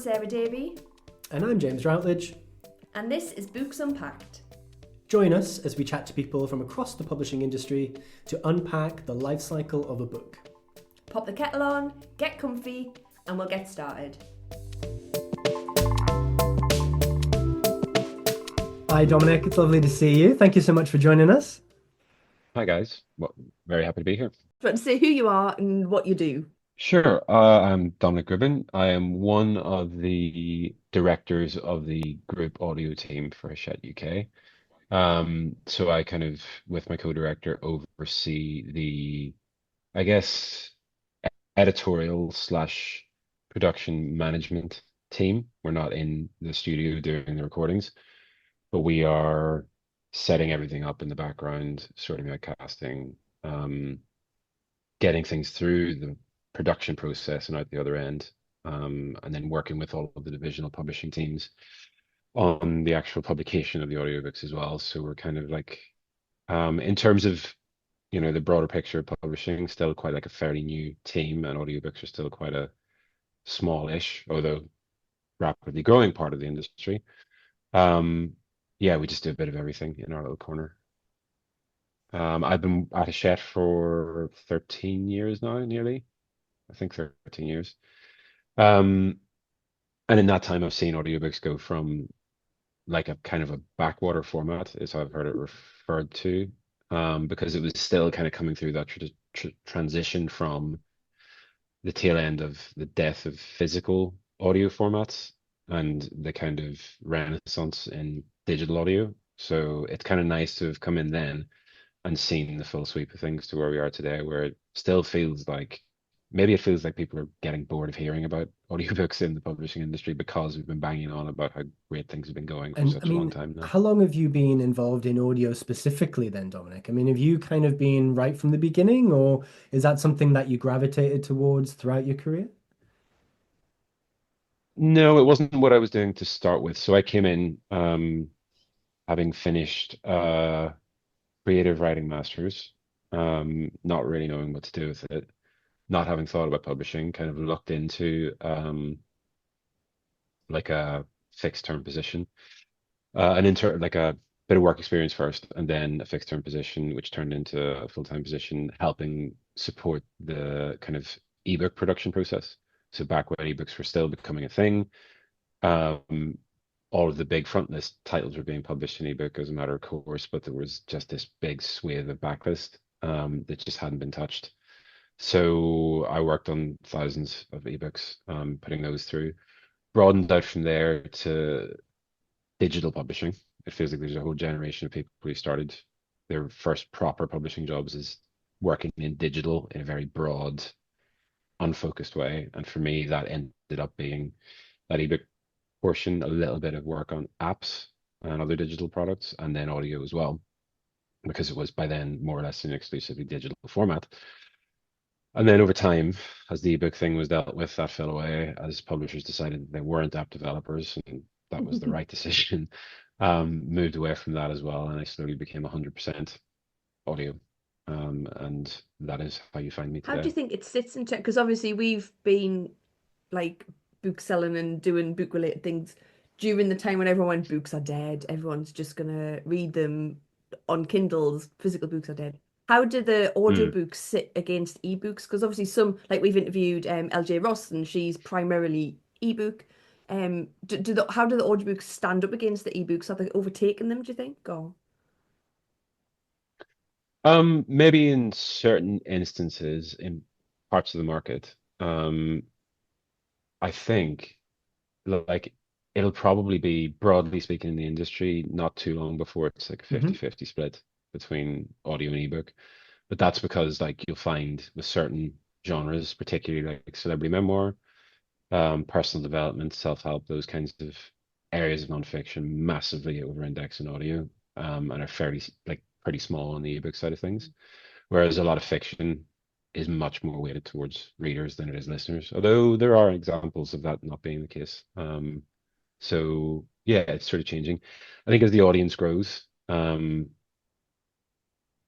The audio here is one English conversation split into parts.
Sarah Davey. And I'm James Routledge. And this is Books Unpacked. Join us as we chat to people from across the publishing industry to unpack the life cycle of a book. Pop the kettle on, get comfy, and we'll get started. Hi Dominic, it's lovely to see you. Thank you so much for joining us. Hi guys, very happy to be here. Do you want to say who you are and what you do? Sure, I'm Dominic Gribben. I am one of the directors of the group audio team for Hachette UK. So I kind of, with my co-director, oversee the, I guess, editorial slash production management team. We're not in the studio doing the recordings, but we are setting everything up in the background, sorting out casting, getting things through the production process and out the other end, and then working with all of the divisional publishing teams on the actual publication of the audiobooks as well. So we're kind of like, in terms of, the broader picture of publishing, still quite like a fairly new team, and audiobooks are still quite a smallish, although rapidly growing part of the industry. Yeah, we just do a bit of everything in our little corner. I've been at Hachette for 13 years now, nearly. I think 13 years. And in that time, I've seen audiobooks go from like a kind of a backwater format, is how I've heard it referred to, because it was still kind of coming through that transition from the tail end of the death of physical audio formats and the kind of renaissance in digital audio. So it's kind of nice to have come in then and seen the full sweep of things to where we are today, where it still feels like people are getting bored of hearing about audiobooks in the publishing industry because we've been banging on about how great things have been going for such a long time now. How long have you been involved in audio specifically then, Dominic? I mean, have you kind of been right from the beginning, or is that something that you gravitated towards throughout your career? No, it wasn't what I was doing to start with. So I came in having finished creative writing masters, not really knowing what to do with it, not having thought about publishing, kind of looked into like a fixed term position, like a bit of work experience first, and then a fixed term position, which turned into a full-time position, helping support the kind of ebook production process. So back when ebooks were still becoming a thing, all of the big front list titles were being published in ebook as a matter of course, but there was just this big swathe of backlist that just hadn't been touched. So I worked on thousands of ebooks, putting those through, broadened out from there to digital publishing. It feels like there's a whole generation of people who started their first proper publishing jobs as working in digital in a very broad, unfocused way. And for me, that ended up being that ebook portion, a little bit of work on apps and other digital products, and then audio as well, because it was by then more or less an exclusively digital format. And then over time, as the ebook thing was dealt with, that fell away as publishers decided that they weren't app developers, and that was the right decision. Moved away from that as well, and I slowly became 100% audio. And that is how you find me today. How do you think it sits in tech? Because obviously we've been like book selling and doing book related things during the time when everyone went, books are dead, everyone's just gonna read them on Kindles, physical books are dead. How do the audiobooks sit against ebooks? Because obviously some, like we've interviewed LJ Ross, and she's primarily ebook. How do the audiobooks stand up against the ebooks? Are they overtaking them, do you think? Or maybe in certain instances in parts of the market. I think like it'll probably be, broadly speaking, in the industry not too long before it's like a 50-50 split between audio and ebook. But that's because like you'll find with certain genres, particularly like celebrity memoir, personal development, self-help, those kinds of areas of nonfiction massively over-index in audio, and are fairly like pretty small on the ebook side of things. Whereas a lot of fiction is much more weighted towards readers than it is listeners, although there are examples of that not being the case. So yeah, it's sort of changing. I think as the audience grows,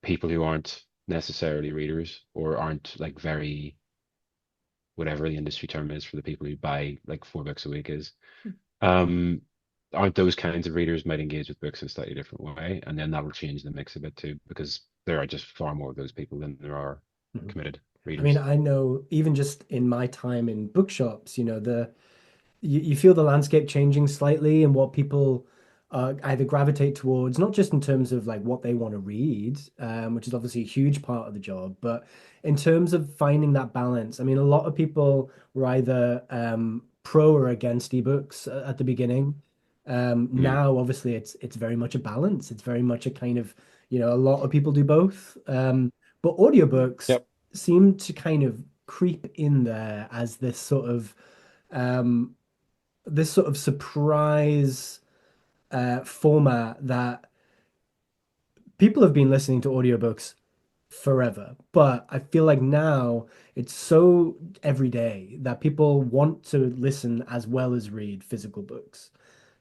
people who aren't necessarily readers or aren't like very whatever the industry term is for the people who buy like 4 books a week is. Um, aren't those kinds of readers might engage with books in a slightly different way, and then that'll change the mix a bit too, because there are just far more of those people than there are Mhm. committed I mean, readers. I know even just in my time in bookshops, you feel the landscape changing slightly and what people either gravitate towards, not just in terms of like what they want to read, which is obviously a huge part of the job, but in terms of finding that balance. I mean, a lot of people were either pro or against ebooks at the beginning. Mm. Now, obviously, it's very much a balance. It's very much a kind of, a lot of people do both. But audiobooks Yep. seem to kind of creep in there as um, this sort of surprise format that people have been listening to audiobooks forever. But I feel like now it's so everyday that people want to listen as well as read physical books.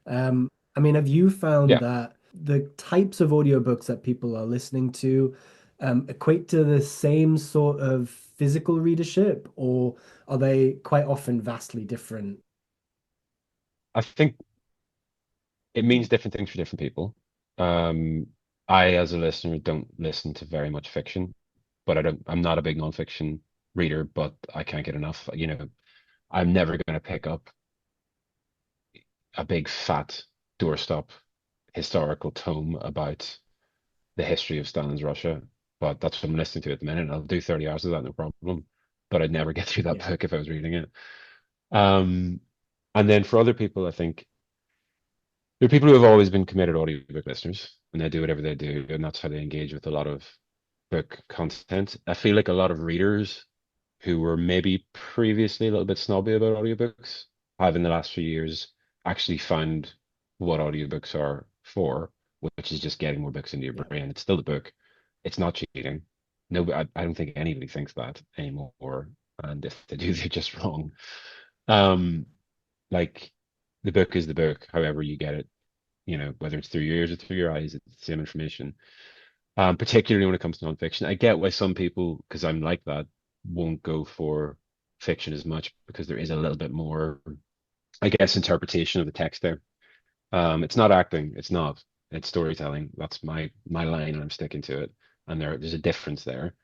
I mean, have you found Yeah. that the types of audiobooks that people are listening to equate to the same sort of physical readership, or are they quite often vastly different? I think it means different things for different people. Um, I, as a listener, don't listen to very much fiction, but I'm not a big nonfiction reader, but I can't get enough. I'm never going to pick up a big fat doorstop historical tome about the history of Stalin's Russia, but that's what I'm listening to at the minute. I'll do 30 hours of that, no problem. But I'd never get through that Yeah. book if I was reading it. Um, and then for other people, I think there are people who have always been committed audiobook listeners, and they do whatever they do, and that's how they engage with a lot of book content. I feel like a lot of readers who were maybe previously a little bit snobby about audiobooks have in the last few years actually found what audiobooks are for, which is just getting more books into your Yeah. brain. It's still the book. It's not cheating. No, I don't think anybody thinks that anymore. And if they do, they're just wrong. Um, like the book is the book, however you get it, whether it's through your ears or through your eyes, it's the same information. Particularly when it comes to nonfiction. I get why some people, because I'm like that, won't go for fiction as much because there is a little bit more, I guess, interpretation of the text there. It's not acting, it's not. It's storytelling. That's my line, and I'm sticking to it. And there's a difference there.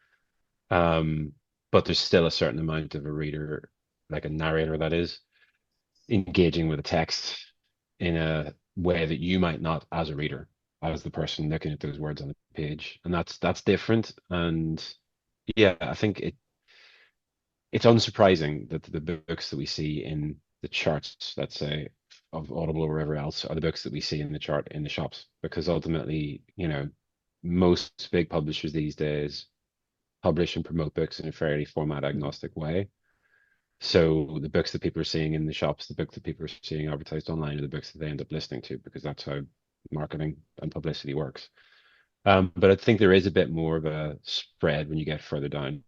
Um, but there's still a certain amount of a reader, like a narrator that is, engaging with the text in a way that you might not as a reader, as the person looking at those words on the page. And that's different. And yeah, I think it's unsurprising that the books that we see in the charts, let's say, of Audible or wherever else, are the books that we see in the chart in the shops. Because ultimately, most big publishers these days publish and promote books in a fairly format agnostic way. So the books that people are seeing in the shops, the books that people are seeing advertised online are the books that they end up listening to because that's how marketing and publicity works. But I think there is a bit more of a spread when you get further down,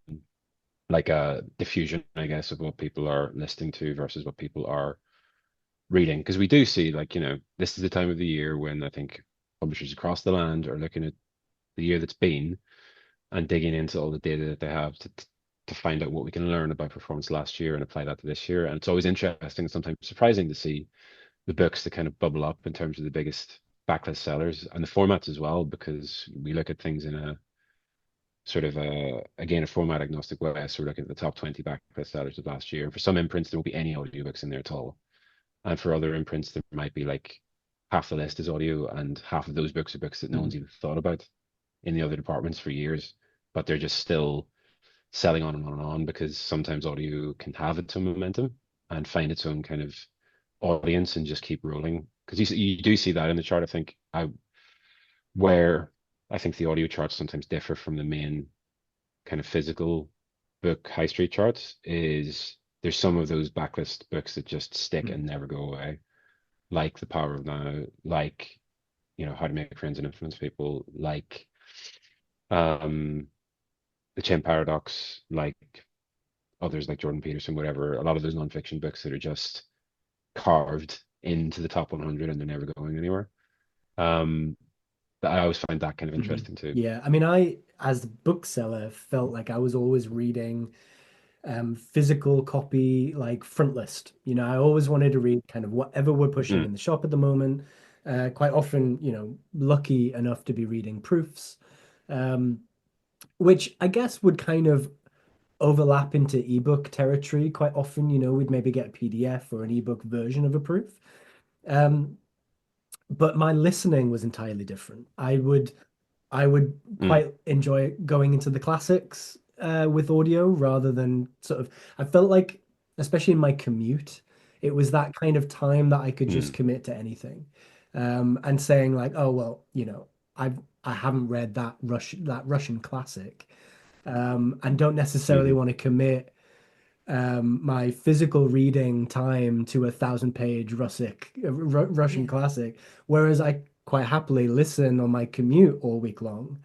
like a diffusion, I guess, of what people are listening to versus what people are reading. Because we do see, like, this is the time of the year when I think publishers across the land are looking at the year that's been and digging into all the data that they have to find out what we can learn about performance last year and apply that to this year. And it's always interesting, sometimes surprising to see the books that kind of bubble up in terms of the biggest backlist sellers and the formats as well, because we look at things in a sort of again a format agnostic way. So we're looking at the top 20 backlist sellers of last year. And for some imprints, there won't be any audiobooks in there at all. And for other imprints, there might be like half the list is audio, and half of those books are books that no Mhm. one's even thought about in the other departments for years, but they're just still selling on and on and on because sometimes audio can have its own momentum and find its own kind of audience and just keep rolling. Because you do see that in the chart, I think, where I think the audio charts sometimes differ from the main kind of physical book high street charts is there's some of those backlist books that just stick Mhm. and never go away, like The Power of Now, like, How to Make Friends and Influence People, like um The Chin Paradox, like others like Jordan Peterson, whatever, a lot of those nonfiction books that are just carved into the top 100 and they're never going anywhere. Um, but I always find that kind of Mhm. interesting too. Yeah, I mean, I, as a bookseller, felt like I was always reading physical copy, like front list. I always wanted to read kind of whatever we're pushing Mm, in the shop at the moment. Quite often, lucky enough to be reading proofs, um, which I guess would kind of overlap into ebook territory. Quite often, we'd maybe get a PDF or an ebook version of a proof. Um, but my listening was entirely different. I would mm, quite enjoy going into the classics with audio rather than sort of. I felt like, especially in my commute, it was that kind of time that I could just mm, commit to anything, and saying like, oh well, I haven't read that Russian classic, and don't necessarily mhm. want to commit my physical reading time to a 1,000-page Russian Yeah. classic, whereas I quite happily listen on my commute all week long.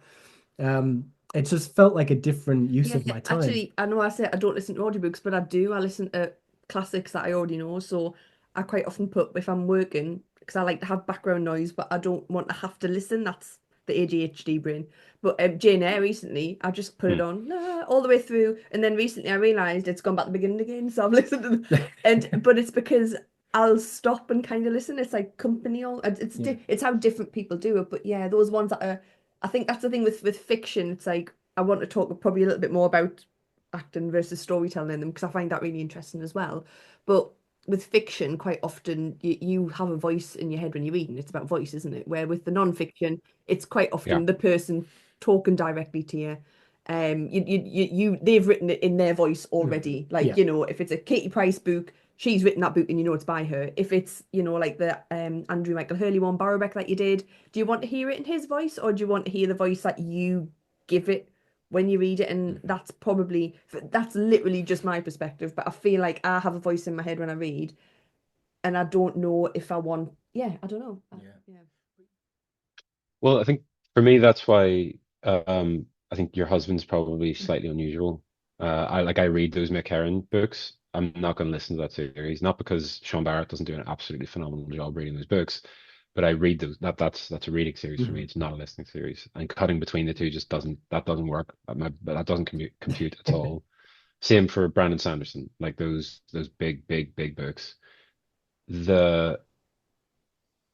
It just felt like a different use Yeah, of my time. actually, I know I say I don't listen to audiobooks, but I do. I listen to classics that I already know. So I quite often put, if I'm working, because I like to have background noise, but I don't want to have to listen. That's the ADHD brain. But Jane Eyre recently, I just put it Mm. on all the way through, and then recently I realised it's gone back to the beginning again. So I've listened to them, but it's because I'll stop and kind of listen. It's like company. All Yeah. it's how different people do it. But yeah, those ones that are. I think that's the thing with fiction. It's like I want to talk probably a little bit more about acting versus storytelling in them because I find that really interesting as well. But with fiction, quite often you have a voice in your head when you're reading. It's about voice, isn't it? Where with the non-fiction, it's quite Yeah, often the person talking directly to you. They've written it in their voice already. Like, Yeah. if it's a Katie Price book, she's written that book and you know it's by her. If it's, like the Andrew Michael Hurley one, Barrowbeck that you did, do you want to hear it in his voice or do you want to hear the voice that you give it when you read it? And that's literally just my perspective, but I feel like I have a voice in my head when I read and I don't know if I want, yeah, I don't know. Yeah. Yeah. well, I think for me that's why I think your husband's probably slightly unusual. I read those McCarran books. I'm not going to listen to that series, not because Sean Barrett doesn't do an absolutely phenomenal job reading those books, but I read those. That's a reading series for me. Mhm. It's not a listening series, and cutting between the two just doesn't work. That doesn't compute at all. Same for Brandon Sanderson, like those big big books. The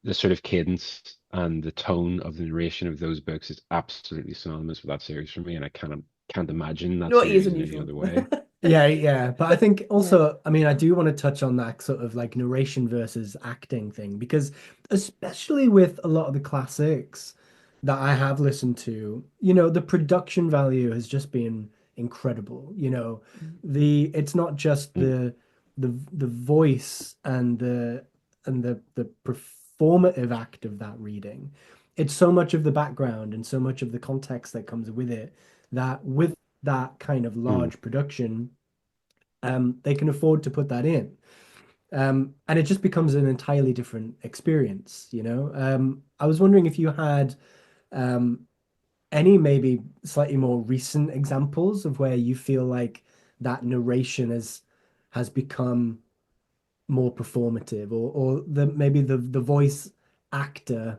the sort of cadence and the tone of the narration of those books is absolutely synonymous with that series for me, and I can't imagine that No, he is series in any unusual. other way. Yeah, yeah. But I think Yeah. also, I mean, I do want to touch on that sort of like narration versus acting thing because especially with a lot of the classics that I have listened to, the production value has just been incredible. It's not just Mm, the voice and the performative act of that reading. It's so much of the background and so much of the context that comes with it that with that kind of mm. large production, they can afford to put that in. And it just becomes an. Different experience. I was wondering if you had um, any maybe slightly more recent examples of where you feel like that narration has become more performative, or maybe the voice actor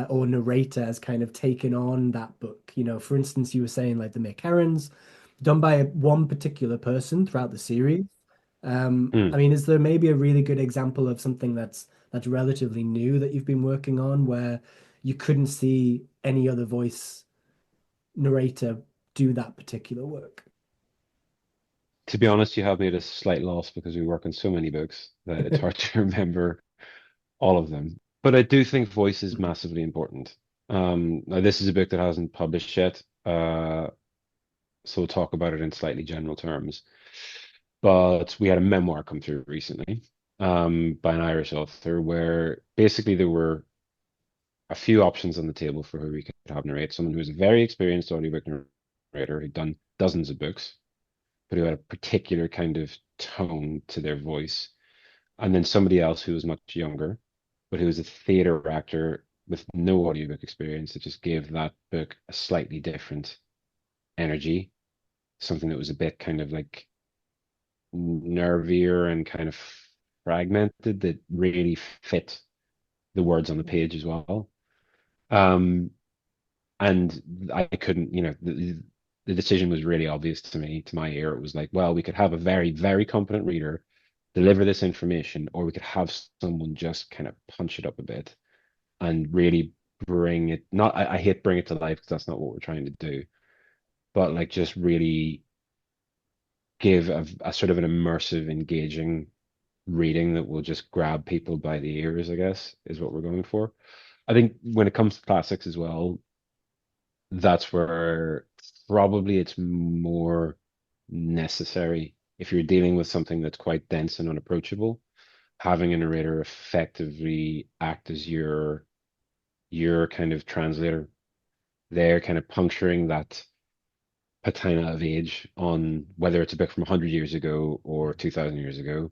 or narrator has kind of taken on that book. For instance, you were saying like the McCarrans, done by one particular person throughout the series. I Mm. mean, is there maybe a really good example of something that's relatively new that you've been working on where you couldn't see any other voice narrator do that particular work? To be honest, you have me at a slight loss because we work on so many books that it's hard to remember all of them. But I do think voice is Mhm. massively important. Now this is a book that hasn't published yet, so we'll talk about it in slightly general terms. But we had a memoir come through recently, by an Irish author, where basically there were a few options on the table for who we could have narrate. Someone who was a very experienced audiobook narrator who'd done dozens of books, but who had a particular kind of tone to their voice. And then somebody else who was much younger, but who was a theater actor with no audiobook experience that just gave that book a slightly different energy, something that was a bit kind of like nervier and kind of fragmented that really fit the words on the page as well. Um, and I couldn't, the decision was really obvious to me, to my ear. It was like, well, we could have a very, very competent reader deliver this information, or we could have someone just kind of punch it up a bit and really bring it, not, I hate bring it to life because that's not what we're trying to do, but like just really give a sort of an immersive, engaging reading that will just grab people by the ears, I guess, is what we're going for. I think when it comes to classics as well, that's where probably it's more necessary if you're dealing with something that's quite dense and unapproachable, having a narrator effectively act as your kind of translator. They're kind of puncturing that patina of age on whether it's a book from 100 years ago or 2000 years ago,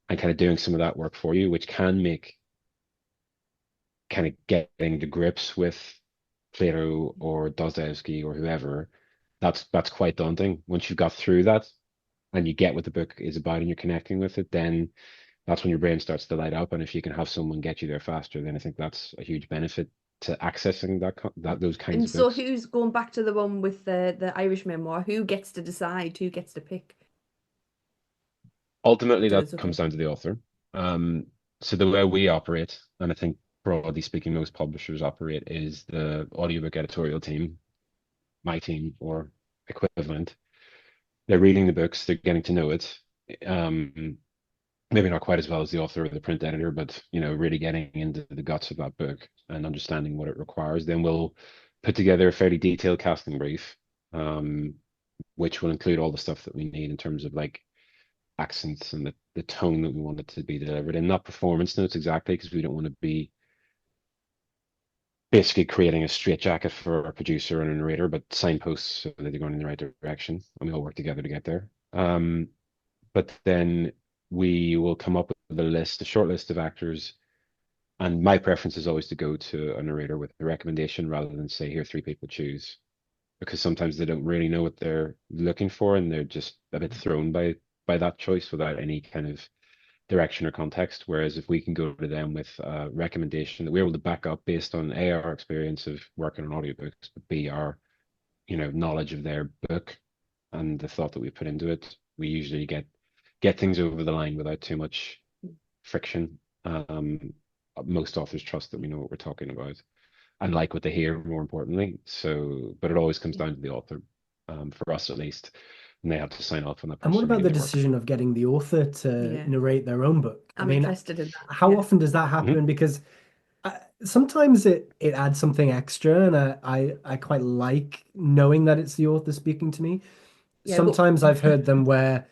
and kind of doing some of that work for you, which can make kind of getting to grips with Plato or Dostoevsky or whoever, that's quite daunting. Once you've got through that and you get what the book is about and you're connecting with it, then that's when your brain starts to light up. And if you can have someone get you there faster, then I think that's a huge benefit to accessing that those kinds And of so books. who's going back to the one with the Irish memoir? Who gets to decide? Who gets to pick? Ultimately, It that does, comes okay. down to the author. Um, so the way we operate, and I think broadly speaking, most publishers operate, is the audiobook editorial team, my team or equivalent. They're reading the books, they're getting to know it. Um, Maybe not quite as well as the author or the print editor, but really getting into the guts of that book and understanding what it requires. Then we'll put together a fairly detailed casting brief, um, which will include all the stuff that we need in terms of like accents and the tone that we want it to be delivered in, not performance notes exactly, because we don't want to be basically creating a straitjacket for a producer and a narrator, but signposts so that they're going in the right direction and we all work together to get there. But then we will come up with a short list of actors. And my preference is always to go to a narrator with a recommendation rather than say, here, three people choose, because sometimes they don't really know what they're looking for and they're just a bit thrown by that choice without any kind of direction or context. Whereas if we can go to them with a recommendation that we're able to back up based on A, our experience of working on audiobooks, but B, our knowledge of their book and the thought that we put into it, we usually get things over the line without too much friction. Most authors trust that we know what we're talking about and like what they hear, more importantly. So, but it always comes down to the author, for us at least, and they have to sign off on that And what person about reading the their work. decision of getting the author to Yeah, narrate their own book? I I'm mean, interested in that. how Yeah. often does that Mhm. happen? Because sometimes it adds something extra, and I quite like knowing that it's the author speaking to me. Yeah, but Sometimes I've heard them where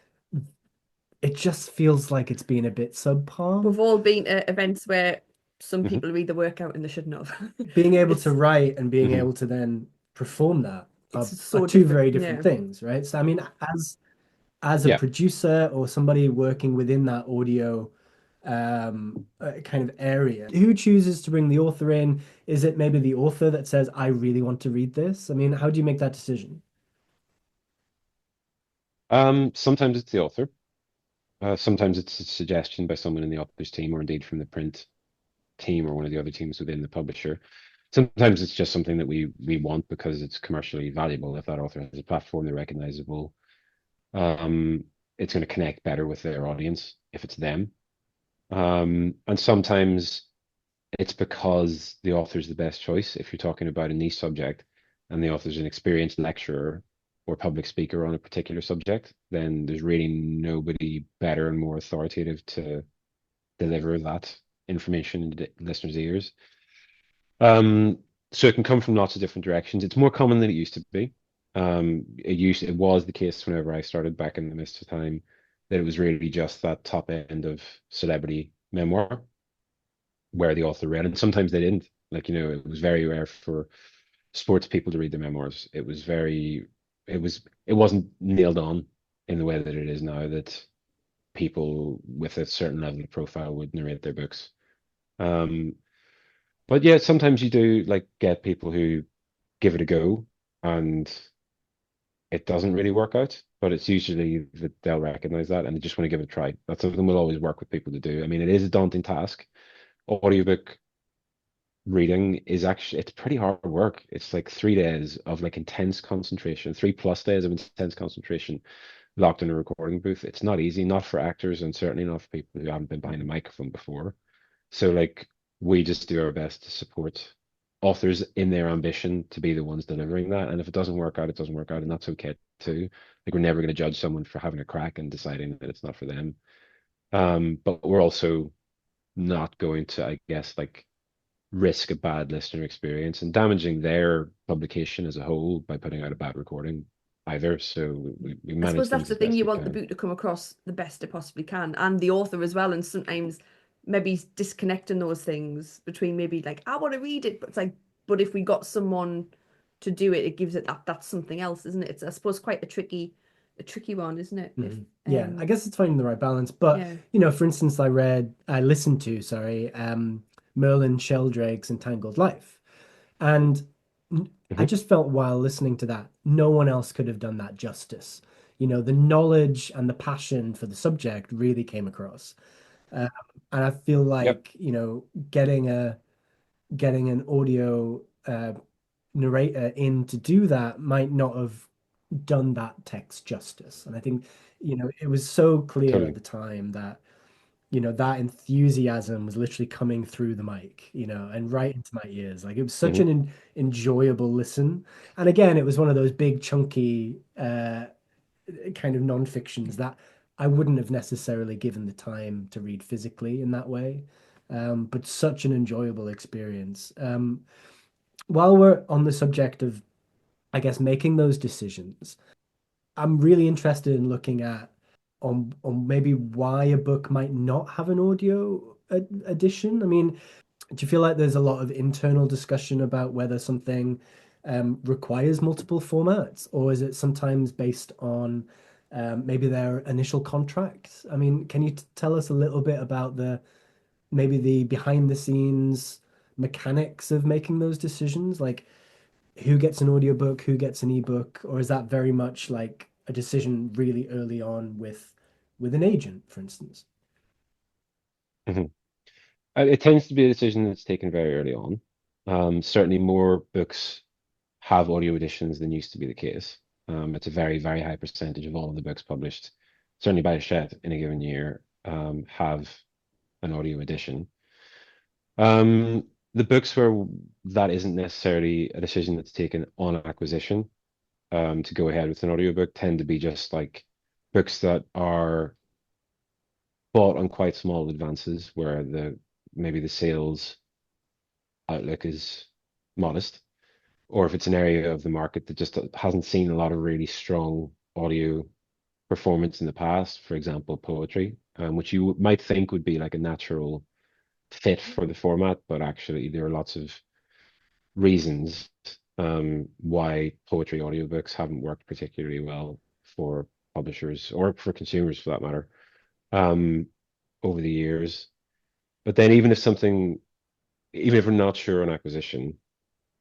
it just feels like it's been a bit subpar. we've all been at events where some Mhm. people read the work out and they shouldn't have. Being able to It's write and being Mhm. able to then perform that it's are so two different. very different Yeah. things, right? So I mean, as a Yeah. producer or somebody working within that audio kind of area, who chooses to bring the author in? Is it maybe the author that says, I really want to read this? I mean, how do you make that decision? Sometimes it's the author. Sometimes it's a suggestion by someone in the author's team, or indeed from the print team or one of the other teams within the publisher. Sometimes it's just something that we want because it's commercially valuable. If that author has a platform, they're recognizable. Um, it's going to connect better with their audience if it's them. And sometimes it's because the author's the best choice. If you're talking about a niche subject and the author's an experienced lecturer or public speaker on a particular subject, then there's really nobody better and more authoritative to deliver that information into the listeners' ears. Um, so it can come from lots of different directions. It's more common than it used to be. It was the case whenever I started back in the mist of time that it was really just that top end of celebrity memoir where the author read, and sometimes they didn't. Like, it was very rare for sports people to read the memoirs. It wasn't nailed on in the way that it is now, that people with a certain level of profile would narrate their books. Um, but yeah, sometimes you do like get people who give it a go and it doesn't really work out, but it's usually that they'll recognize that and they just want to give it a try. That's something we'll always work with people to do. I mean, it is a daunting task. Audiobook reading is actually it's pretty hard work. It's like 3 days of like intense concentration, 3+ days of intense concentration locked in a recording booth. It's not easy, not for actors and certainly not for people who haven't been behind a microphone before. So like we just do our best to support authors in their ambition to be the ones delivering that. And if it doesn't work out, it doesn't work out, and that's okay too. Like we're never going to judge someone for having a crack and deciding that it's not for them. But we're also not going to, I guess, like risk a bad listener experience and damaging their publication as a whole by putting out a bad recording either. So we I manage suppose that's things the as thing, best you we want the can. book to come across the best it possibly can, and the author as well. And sometimes maybe disconnecting those things between maybe like I want to read it, but it's like, but if we got someone to do it, it gives it that's something else, isn't it? It's I suppose quite a tricky one, isn't it? If Yeah, I guess it's finding the right balance. But yeah. for instance, I listened to, sorry, Merlin Sheldrake's Entangled Life, and I Hmm. just felt while listening to that, no one else could have done that justice. The knowledge and the passion for the subject really came across. Um, and I feel Yep. like, getting an audio narrator in to do that might not have done that text justice. And I think, it was so clear at Totally. the time that, that enthusiasm was literally coming through the mic, and right into my ears. Like it was such Hmm. an enjoyable listen. And again, it was one of those big, chunky kind of non-fictions that I wouldn't have necessarily given the time to read physically in that way. But such an enjoyable experience. While we're on the subject of, I guess, making those decisions, I'm really interested in looking at on maybe why a book might not have an audio edition. I mean, do you feel like there's a lot of internal discussion about whether something requires multiple formats, or is it sometimes based on maybe their initial contracts? I mean, can you tell us a little bit about the maybe the behind the scenes mechanics of making those decisions? Like who gets an audiobook, who gets an ebook, or is that very much like a decision really early on with an agent, for instance? Hmm. It tends to be a decision that's taken very early on. Certainly more books have audio editions than used to be the case. It's a very, very high percentage of all of the books published, certainly by Hachette in a given year, have an audio edition. The books where that isn't necessarily a decision that's taken on acquisition, to go ahead with an audiobook tend to be just like books that are bought on quite small advances where the maybe the sales outlook is modest, or if it's an area of the market that just hasn't seen a lot of really strong audio performance in the past, for example, poetry, which you might think would be like a natural fit for the format, but actually there are lots of reasons why poetry audiobooks haven't worked particularly well for publishers or for consumers for that matter, um, over the years. But then even if we're not sure on acquisition,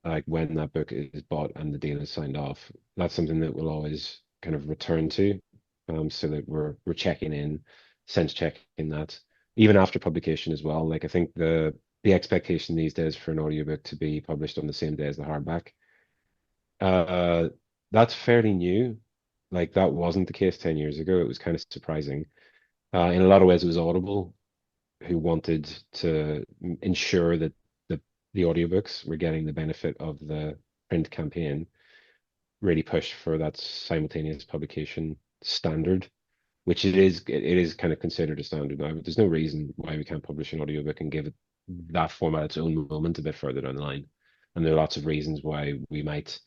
like when that book is bought and the deal is signed off, that's something that we'll always kind of return to, so that we're checking in, sense checking that, even after publication as well. Like I think the expectation these days for an audiobook to be published on the same day as the hardback, uh, that's fairly new. Like that wasn't the case 10 years ago. It was kind of surprising. In a lot of ways, it was Audible who wanted to ensure that the audiobooks were getting the benefit of the print campaign, really pushed for that simultaneous publication standard, which it is kind of considered a standard now, but there's no reason why we can't publish an audiobook and give it that format its own moment a bit further down the line. And there are lots of reasons why we might,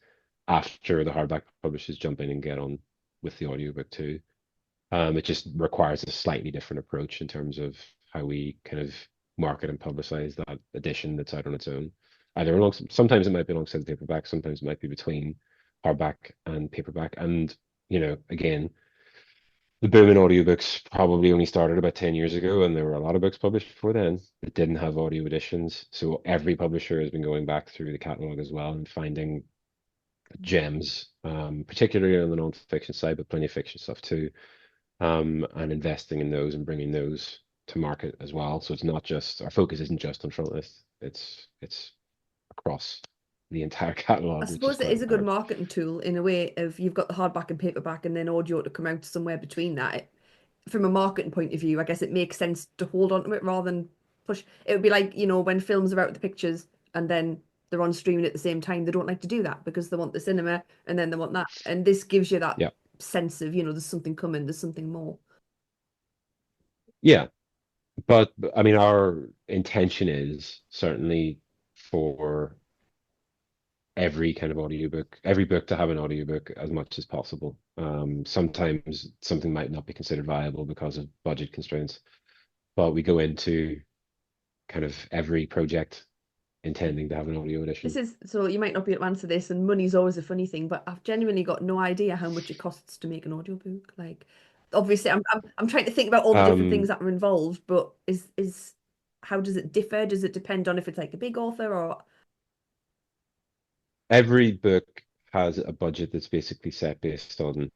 after the hardback publishers, jump in and get on with the audiobook too. It just requires a slightly different approach in terms of how we kind of market and publicize that edition that's out on its own. Either sometimes it might be alongside the paperback, sometimes it might be between hardback and paperback. And, again, the boom in audiobooks probably only started about 10 years ago, and there were a lot of books published before then that didn't have audio editions. So every publisher has been going back through the catalog as well and finding gems, particularly on the non-fiction side, but plenty of fiction stuff too, and investing in those and bringing those to market as well. So it's not just our focus isn't just on frontlist. It's across the entire I catalog, which is suppose it quite is a good apparent. marketing tool in a way of you've got the hardback and paperback and then audio to come out somewhere between that. From a marketing point of view, I guess it makes sense to hold on to it rather than push. It would be like, when films are out with the pictures and then they're on streaming at the same time. They don't like to do that because they want the cinema and then they want that. And this gives you that Yeah. sense of, there's something coming, there's something more. Yeah. But I mean, our intention is certainly for every kind of audiobook, every book to have an audiobook as much as possible. Sometimes something might not be considered viable because of budget constraints, but we go into kind of every project intending to have an audio edition. So you might not be able to answer this, and money's always a funny thing, but I've genuinely got no idea how much it costs to make an audiobook. Like, obviously, I'm trying to think about all the different things Um, that are involved, but is how does it differ? Does it depend on if it's like a big author or every book has a budget that's basically set based on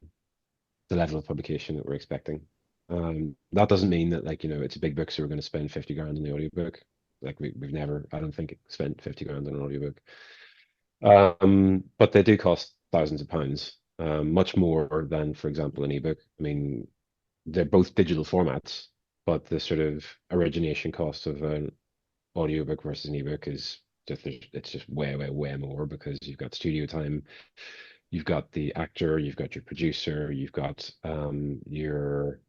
the level of publication that we're expecting. That doesn't mean that it's a big book, so we're going to spend 50 grand on the audiobook. Like we've never, I don't think, spent 50 grand on an audiobook. But they do cost thousands of pounds, much more than, for example, an ebook. I mean, they're both digital formats, but the sort of origination cost of an audiobook versus an ebook is it's just way, way, way more because you've got studio time, you've got the actor, you've got your producer, you've got your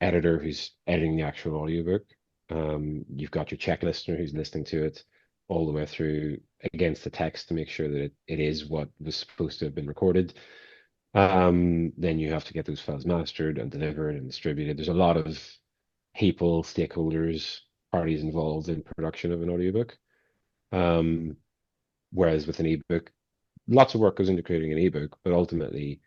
editor who's editing the actual audiobook. You've got your check listener who's listening to it all the way through against the text to make sure that it is what was supposed to have been recorded. Then you have to get those files mastered and delivered and distributed. There's a lot of people, stakeholders, parties involved in production of an audiobook. Whereas with an ebook, lots of work goes into creating an ebook, but ultimately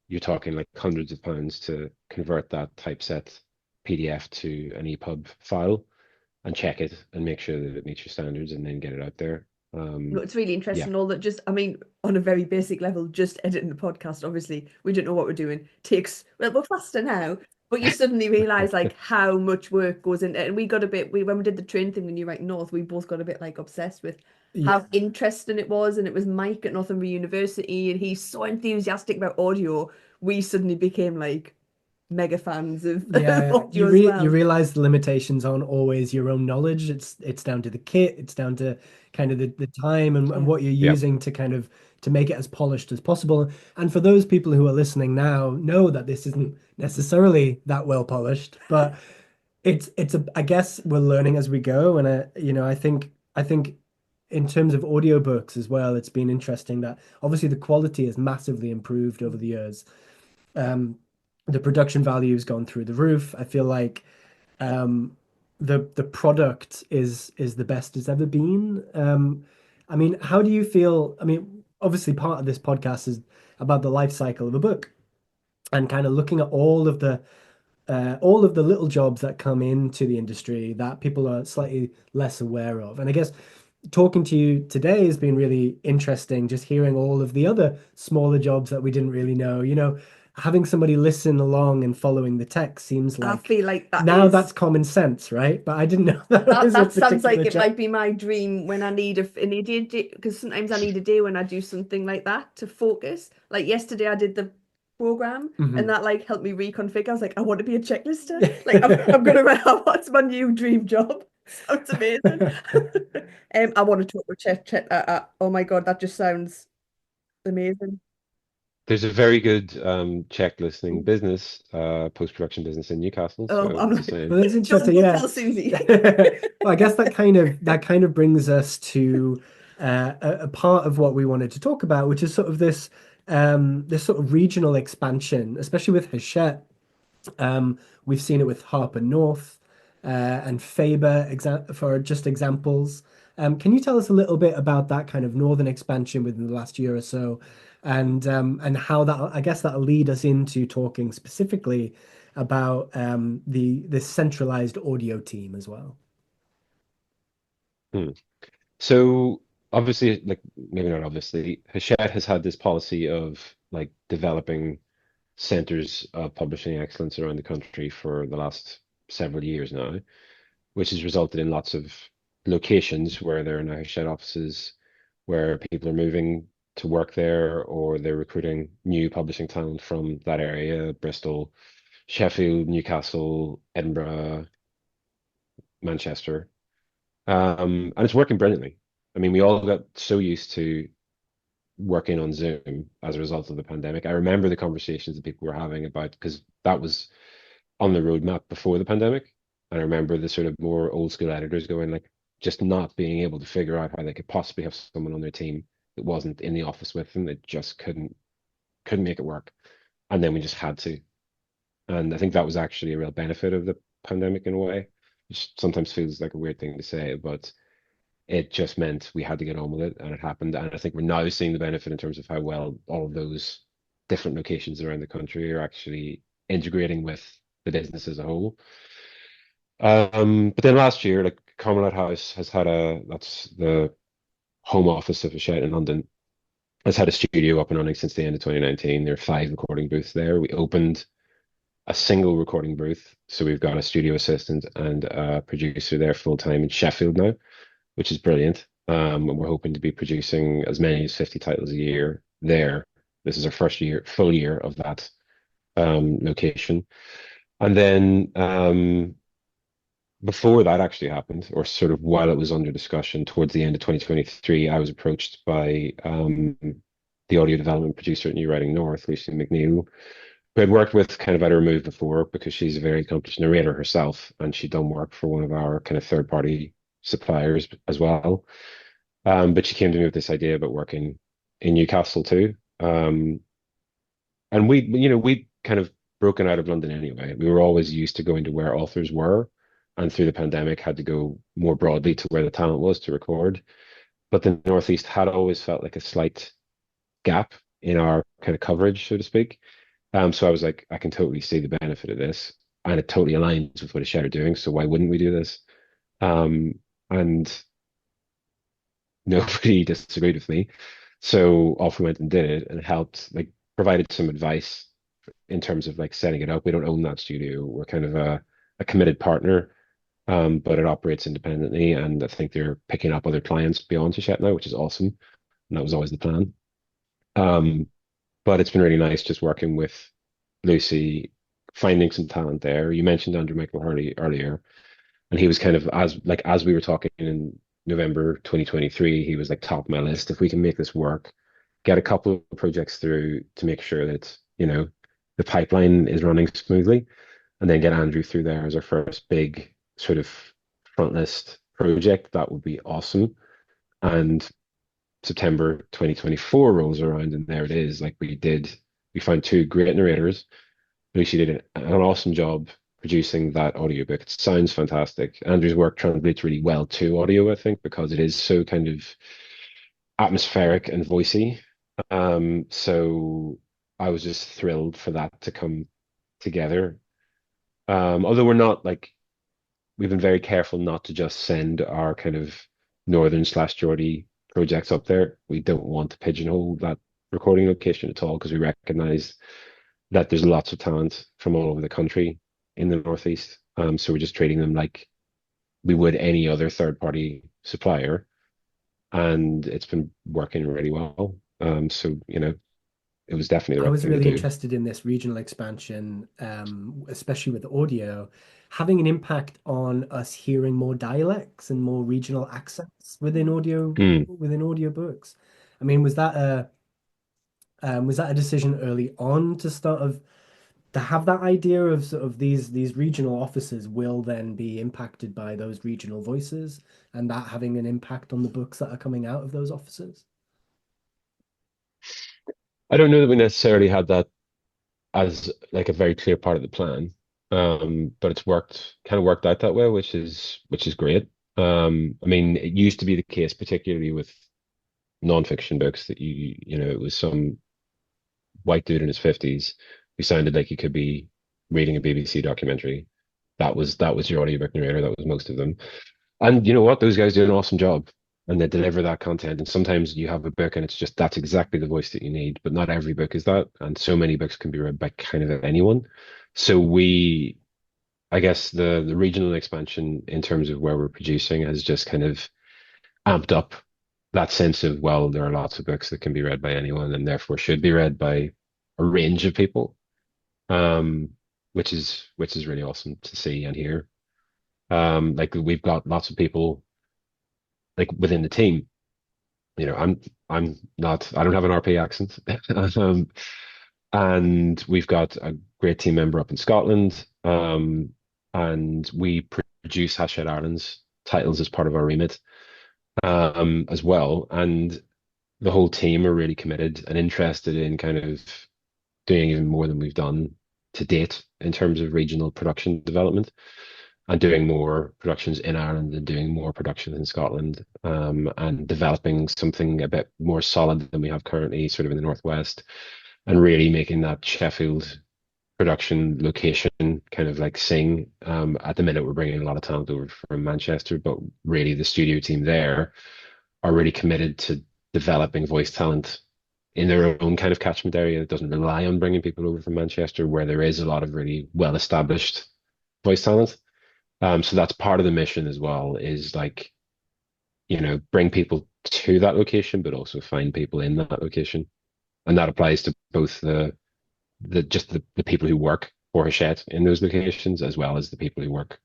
you're talking like hundreds of pounds to convert that typeset PDF to an EPUB file and check it and make sure that it meets your standards and then get it out there. it's really Yeah. interesting all that just, I mean, on a very basic level, just editing the podcast, obviously, we don't know what we're doing. Takes, well, we're faster now, but you suddenly realize like how much work goes into it. And we got a bit, when we did the train thing when you write North, we both got a bit like obsessed with Yeah. how interesting it was. And it was Mike at Northumbria University, and he's so enthusiastic about audio. We suddenly became like mega fans of Yeah, audio as you well. realize the limitations aren't always your own knowledge. It's down to the kit, it's down to kind of the time and Yeah. what you're Yeah. using to kind of to make it as polished as possible. And for those people who are listening now, know that this isn't necessarily that well polished, but it's a I guess we're learning as we go. And I think in terms of audiobooks as well, it's been interesting that obviously the quality has massively improved over the years. Um, the production value has gone through the roof. I feel like um, the product is the best it's ever been. I mean, how do you feel? I mean, obviously, part of this podcast is about the life cycle of a book and kind of looking at all of the little jobs that come into the industry that people are slightly less aware of. And I guess talking to you today has been really interesting, just hearing all of the other smaller jobs that we didn't really know. Having somebody listen along and following the text seems I like feel like now that's common sense, right? But I didn't know that was a that sounds like particular it job. might be my dream when I need an idiot, because sometimes I need a day when I do something like that to focus. Like yesterday, I did the program and Mhm. that like helped me reconfigure. I was like, I want to be a checklister. Like I'm gonna write out what's my new dream job. Sounds amazing. I want to talk with chat. Oh my God, that just sounds amazing. There's a very good check listening business, post-production business in Newcastle. Oh, So I'm just like, saying. Well, that's don't interesting. go Yeah. tell Susie. Well, I guess that kind of brings us to a part of what we wanted to talk about, which is sort of this sort of regional expansion, especially with Hachette. We've seen it with Harper North and Faber for just examples. Can you tell us a little bit about that kind of northern expansion within the last year or so, and how that I guess that'll lead us into talking specifically about the centralized audio team as well. Hmm. So obviously, like maybe not obviously, Hachette has had this policy of like developing centers of publishing excellence around the country for the last several years now, which has resulted in lots of locations where there are now Hachette offices where people are moving to work there, or they're recruiting new publishing talent from that area, Bristol, Sheffield, Newcastle, Edinburgh, Manchester. And it's working brilliantly. I mean, we all got so used to working on Zoom as a result of the pandemic. I remember the conversations that people were having about, because that was on the roadmap before the pandemic. And I remember the sort of more old school editors going like, just not being able to figure out how they could possibly have someone on their team that wasn't in the office with them. They just couldn't make it work. And then we just had to. And I think that was actually a real benefit of the pandemic in a way, which sometimes feels like a weird thing to say, but it just meant we had to get on with it, and it happened. And I think we're now seeing the benefit in terms of how well all of those different locations around the country are actually integrating with the business as a whole. But then last year, like Carmelite House has had that's the home office of Hachette in London, has had a studio up and running since the end of 2019. There are 5 recording booths there. We opened a single recording booth. So we've got a studio assistant and a producer there full time in Sheffield now, which is brilliant. And we're hoping to be producing as many as 50 titles a year there. This is our first full year of that location. And then before that actually happened, or sort of while it was under discussion towards the end of 2023, I was approached by the audio development producer at New Writing North, Lucy McNeil, who I'd worked with kind of at her move before, because she's a very accomplished narrator herself, and she'd done work for one of our kind of third-party suppliers as well. But she came to me with this idea about working in Newcastle too. And we kind of broken out of London anyway. We were always used to going to where authors were, and through the pandemic had to go more broadly to where the talent was to record. But the Northeast had always felt like a slight gap in our kind of coverage, so to speak. So I was like, I can totally see the benefit of this, and it totally aligns with what Hachette are doing. So why wouldn't we do this? And nobody disagreed with me. So off we went and did it, and helped, like, provided some advice in terms of like setting it up. We don't own that studio. We're kind of a committed partner, but it operates independently. And I think they're picking up other clients beyond Hachette now, which is awesome. And that was always the plan. But it's been really nice just working with Lucy, finding some talent there. You mentioned Andrew Michael Hurley earlier, and he was kind of, as we were talking in November 2023, he was like top of my list. If we can make this work, get a couple of projects through to make sure that, the pipeline is running smoothly, and then get Andrew through there as our first big sort of front list project, that would be awesome. And September 2024 rolls around, and there it is. Like, we found 2 great narrators. Lucy did an awesome job producing that audiobook. It sounds fantastic. Andrew's work translates really well to audio, I think, because it is so kind of atmospheric and voicey. So I was just thrilled for that to come together. Although we've been very careful not to just send our kind of northern/Geordie projects up there. We don't want to pigeonhole that recording location at all, because we recognize that there's lots of talent from all over the country in the Northeast. So we're just treating them like we would any other third-party supplier, and it's been working really well. So it was definitely the I right was thing to really do. interested in this regional expansion, especially with audio, having an impact on us hearing more dialects and more regional accents within Mm. audiobooks. I mean, was that a decision early on to have that idea of sort of these regional offices will then be impacted by those regional voices, and that having an impact on the books that are coming out of those offices? I don't know that we necessarily had that as like a very clear part of the plan, but it's kind of worked out that way, which is great. I mean, it used to be the case, particularly with nonfiction books, that it was some white dude in his 50s who sounded like he could be reading a BBC documentary. That was your audiobook narrator. That was most of them. And you know what? Those guys do an awesome job, and they deliver that content. And sometimes you have a book and it's just that's exactly the voice that you need, but not every book is that. And so many books can be read by kind of anyone. So I guess the regional expansion in terms of where we're producing has just kind of amped up that sense of, well, there are lots of books that can be read by anyone and therefore should be read by a range of people, um, which is really awesome to see and hear. Like we've got lots of people like within the team. I'm not, I don't have an RP accent. Um, and we've got a great team member up in Scotland. And we produce Hachette Ireland's titles as part of our remit, as well. And the whole team are really committed and interested in kind of doing even more than we've done to date in terms of regional production development and doing more productions in Ireland and doing more productions in Scotland, and developing something a bit more solid than we have currently, sort of in the Northwest, and really making that Sheffield production location kind of like sing. At the minute, we're bringing a lot of talent over from Manchester, but really the studio team there are really committed to developing voice talent in their own kind of catchment area. It doesn't rely on bringing people over from Manchester, where there is a lot of really well established voice talent. So that's part of the mission as well, is like, bring people to that location, but also find people in that location. And that applies to both the people who work for Hachette in those locations, as well as the people who work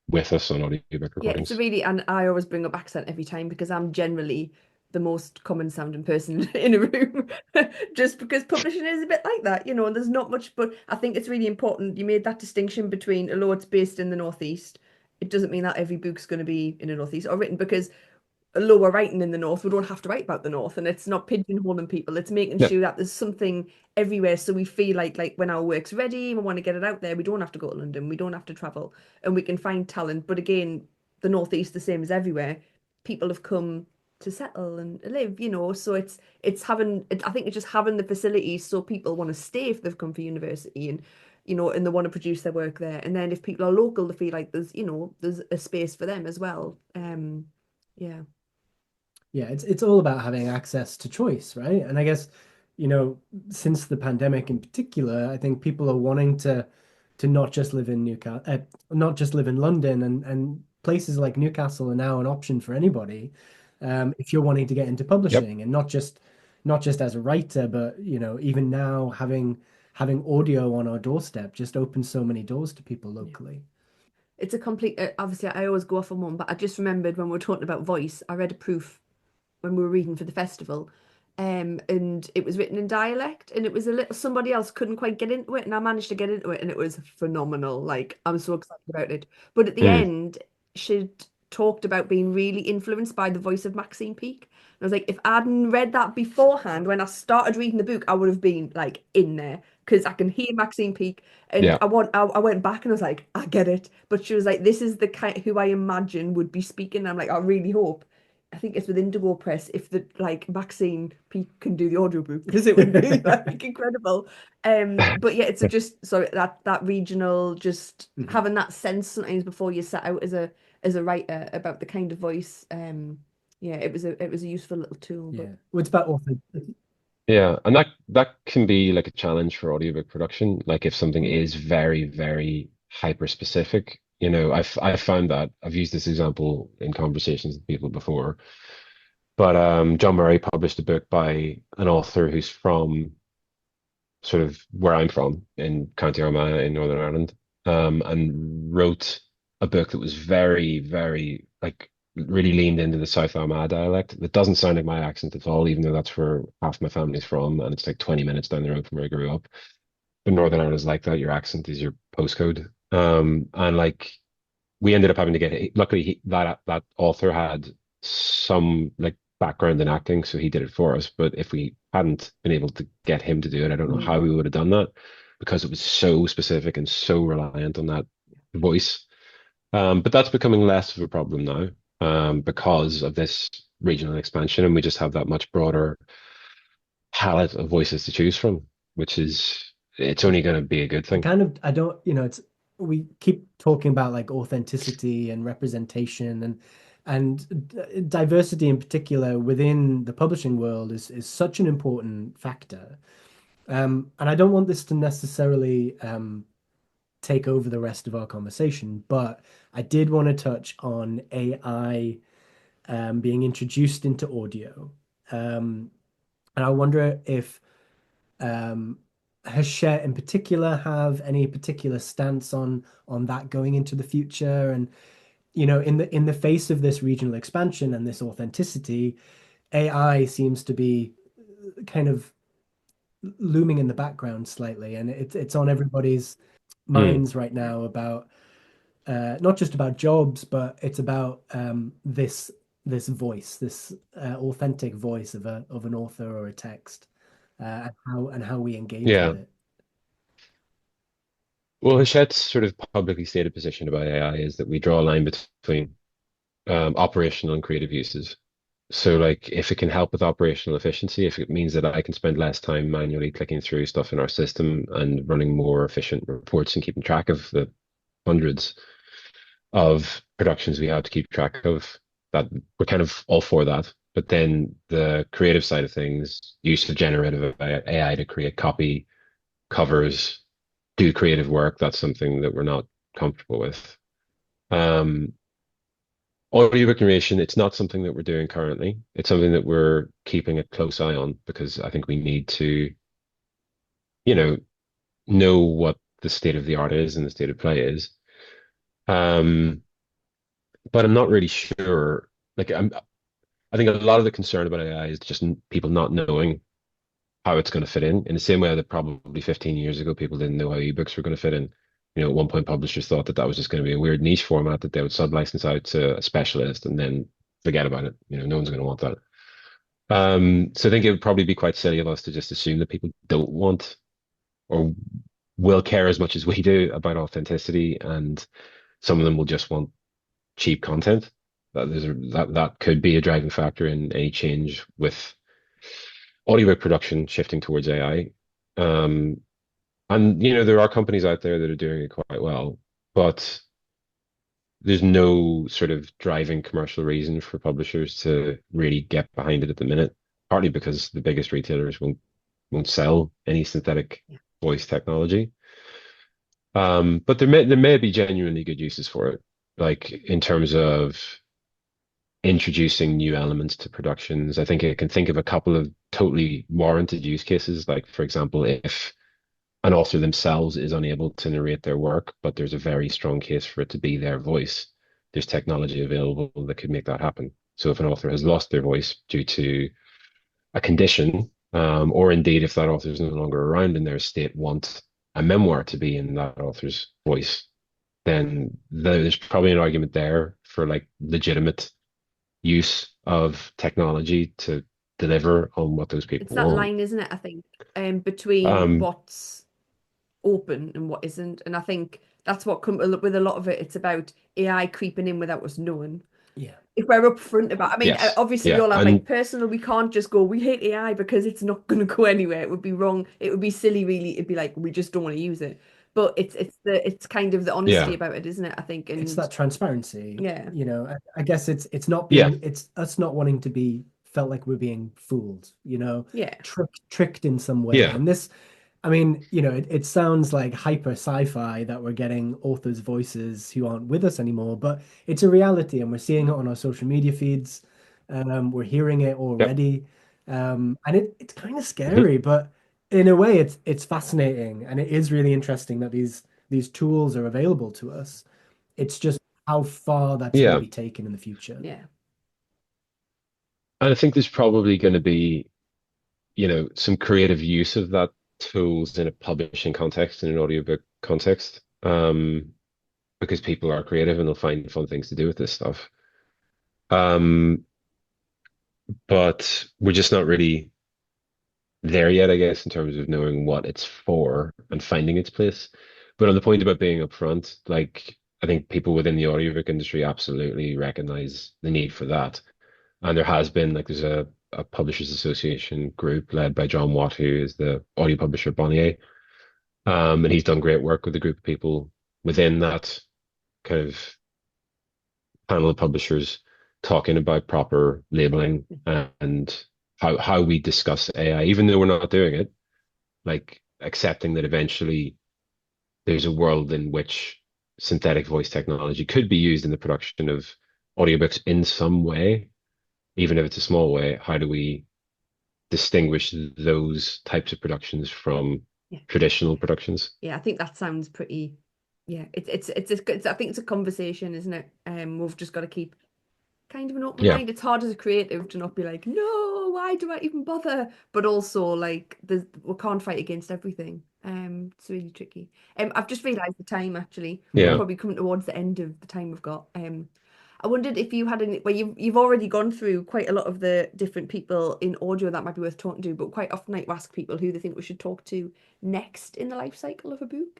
with us on audiobook Yeah, it's a recordings. really, and I always bring up accent every time because I'm generally the most common sounding person in a room, just because publishing is a bit like that, and there's not much, but I think it's really important. You made that distinction between, although it's based in the Northeast, it doesn't mean that every book's going to be in the Northeast or written, because lower writing in the north, we don't have to write about the north, and it's not pigeonholing people. It's making Yep. sure that there's something everywhere, so we feel like when our work's ready, we want to get it out there. We don't have to go to London, we don't have to travel, and we can find talent. But again, the northeast, the same as everywhere, people have come to settle and live, so it's having I think it's just having the facilities so people want to stay if they've come for university, and and they want to produce their work there. And then if people are local, they feel like there's a space for them as well. Yeah. Yeah, it's all about having access to choice, right? And I guess, you know, since the pandemic in particular, I think people are wanting to not just live in Newcastle, not just live in London, and places like Newcastle are now an option for anybody, if you're wanting to get into Yep. publishing, and not just as a writer, but even now having audio on our doorstep just opens so many doors to people Yeah. locally. It's a complete, obviously, I always go off on one, but I just remembered when we were talking about voice, I read a proof when we were reading for the festival. And it was written in dialect, and it was a little, somebody else couldn't quite get into it, and I managed to get into it, and it was phenomenal. Like, I'm so excited about it. But at the Mm. end, she talked about being really influenced by the voice of Maxine Peake. And I was like, if I hadn't read that beforehand, when I started reading the book, I would have been like in there because I can hear Maxine Peake. And Yeah. I went back and I was like, I get it. But she was like, this is the kind who I imagine would be speaking. And I'm like, I really hope. I think it's with Indigo Press. If the like Maxine Peake can do the audiobook, because it would be like incredible. But yeah, it's a just sorry that regional, just Mhm. having that sense sometimes before you set out as a writer about the kind of voice. Yeah, it was a useful little tool. But Yeah. Well, it's about authenticity. Yeah, and that can be like a challenge for audiobook production. Like if something is very, very hyper specific, I've found that I've used this example in conversations with people before. But John Murray published a book by an author who's from sort of where I'm from in County Armagh in Northern Ireland, and wrote a book that was very, very like really leaned into the South Armagh dialect. That doesn't sound like my accent at all, even though that's where half my family's from, and it's like 20 minutes down the road from where I grew up. But Northern Ireland is like that. Your accent is your postcode. And like we ended up having to luckily that author had some like background in acting, so he did it for us. But if we hadn't been able to get him to do it, I don't know how mm, we would have done that, because it was so specific and so reliant on that voice. But that's becoming less of a problem now, because of this regional expansion, and we just have that much broader palette of voices to choose from, which is, it's only going to be a good I thing. kind of I don't it's we keep talking about like authenticity and representation and diversity in particular within the publishing world is such an important factor. And I don't want this to necessarily take over the rest of our conversation, but I did want to touch on AI being introduced into audio. And I wonder if Hachette in particular have any particular stance on that going into the future. And in the face of this regional expansion and this authenticity, AI seems to be kind of looming in the background slightly, and it's on everybody's Mm. minds right now about not just about jobs, but it's about this voice, this authentic voice of an author or a text, and how we engage with Yeah. it. Well, Hachette's sort of publicly stated position about AI is that we draw a line between operational and creative uses. So, like, if it can help with operational efficiency, if it means that I can spend less time manually clicking through stuff in our system and running more efficient reports and keeping track of the hundreds of productions we have to keep track of, that we're kind of all for that. But then the creative side of things, use of generative AI to create copy, covers, do creative work, that's something that we're not comfortable with. Um, Audiobook narration, it's not something that we're doing currently. It's something that we're keeping a close eye on because I think we need to, you know what the state of the art is and the state of play is. Um, but I'm not really sure. Like I think a lot of the concern about AI is just people not knowing how it's going to fit in the same way that probably 15 years ago people didn't know how ebooks were going to fit in. At one point publishers thought that that was just going to be a weird niche format that they would sub-license out to a specialist and then forget about it. No one's going to want that. So I think it would probably be quite silly of us to just assume that people don't want or will care as much as we do about authenticity, and some of them will just want cheap content. That could be a driving factor in any change with audiobook production shifting towards AI. And there are companies out there that are doing it quite well, but there's no sort of driving commercial reason for publishers to really get behind it at the minute, partly because the biggest retailers won't sell any synthetic voice technology. But there may be genuinely good uses for it, like in terms of introducing new elements to productions. I think I can think of a couple of totally warranted use cases, like for example, if an author themselves is unable to narrate their work, but there's a very strong case for it to be their voice. There's technology available that could make that happen. So if an author has lost their voice due to a condition, or indeed if that author is no longer around and their estate want a memoir to be in that author's voice, then there's probably an argument there for like legitimate use of technology to deliver on what those It's people that want. line, isn't it? I think between Um, what's open and what isn't, and I think that's what come with a lot of it. It's about AI creeping in without us knowing. Yeah. If we're upfront about, I mean, yes, obviously we yeah, all have like and personal. We can't just go, we hate AI because it's not going to go anywhere. It would be wrong. It would be silly, really. It'd be like we just don't want to use it. But it's kind of the honesty yeah, about it, isn't it? I think, It's and that transparency. yeah, I guess it's not yeah, being it's us not wanting to be felt like we're being fooled, yeah, tricked in some way. yeah, And this, I mean, it sounds like hyper sci-fi that we're getting authors' voices who aren't with us anymore, but it's a reality, and we're seeing it on our social media feeds. We're hearing it yep, already, and it's kind of mhm, scary, but in a way, it's fascinating, and it is really interesting that these tools are available to us. It's just how far that's going to yeah. be taken in the future. yeah. And I think there's probably going to be, some creative use of that tools in a publishing context, in an audiobook context, because people are creative and they'll find fun things to do with this stuff. Um, but we're just not really there yet, I guess, in terms of knowing what it's for and finding its place. But on the point about being upfront, like I think people within the audiobook industry absolutely recognize the need for that. And there has been like there's a publishers association group led by John Watt, who is the audio publisher at Bonnier. And he's done great work with a group of people within that kind of panel of publishers talking about proper labeling and how we discuss AI, even though we're not doing it, like accepting that eventually there's a world in which synthetic voice technology could be used in the production of audiobooks in some way. even if it's a small way, how do we distinguish those types of productions from traditional productions? Yeah, I think that sounds pretty. Yeah, it's I think it's a conversation, isn't it? We've just got to keep kind of an open mind. It's hard as a creative to not be like, no, why do I even bother? But also like we can't fight against everything. It's really tricky. I've just realised the time actually. We're probably coming towards the end of the time we've got. I wondered if you had any, well, you've already gone through quite a lot of the different people in audio that might be worth talking to, but quite often I ask people who they think we should talk to next in the life cycle of a book.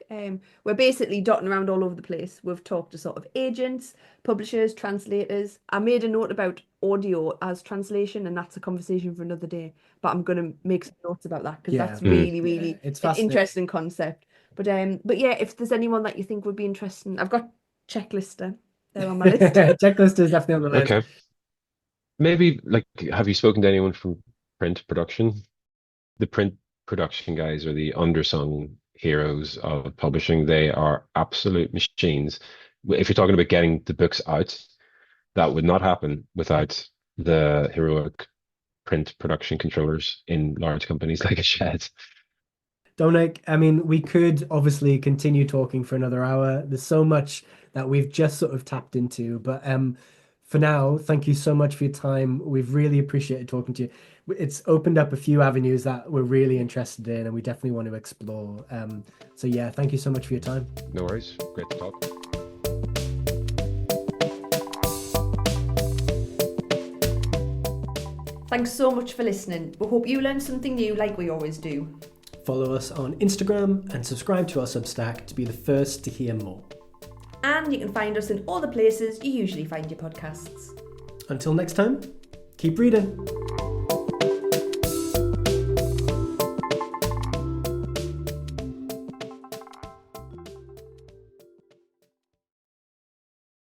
We're basically dotting around all over the place. We've talked to sort of agents, publishers, translators. I made a note about audio as translation, and that's a conversation for another day. But I'm going to make some notes about that because that's really, really it's an interesting concept. But yeah, if there's anyone that you think would be interesting, I've got Checklister. They're on my list. Checklist is definitely on the list. Okay. Maybe like, have you spoken to anyone from print production? The print production guys are the undersung heroes of publishing. They are absolute machines. If you're talking about getting the books out, that would not happen without the heroic print production controllers in large companies like Hachette. Dominic, I mean, we could obviously continue talking for another hour. There's so much that we've just sort of tapped into, but for now, thank you so much for your time. We've really appreciated talking to you. It's opened up a few avenues that we're really interested in, and we definitely want to explore. So yeah, thank you so much for your time. No worries. Great to talk. Thanks so much for listening. We hope you learned something new like we always do. Follow us on Instagram and subscribe to our Substack to be the first to hear more. And you can find us in all the places you usually find your podcasts. Until next time, keep reading.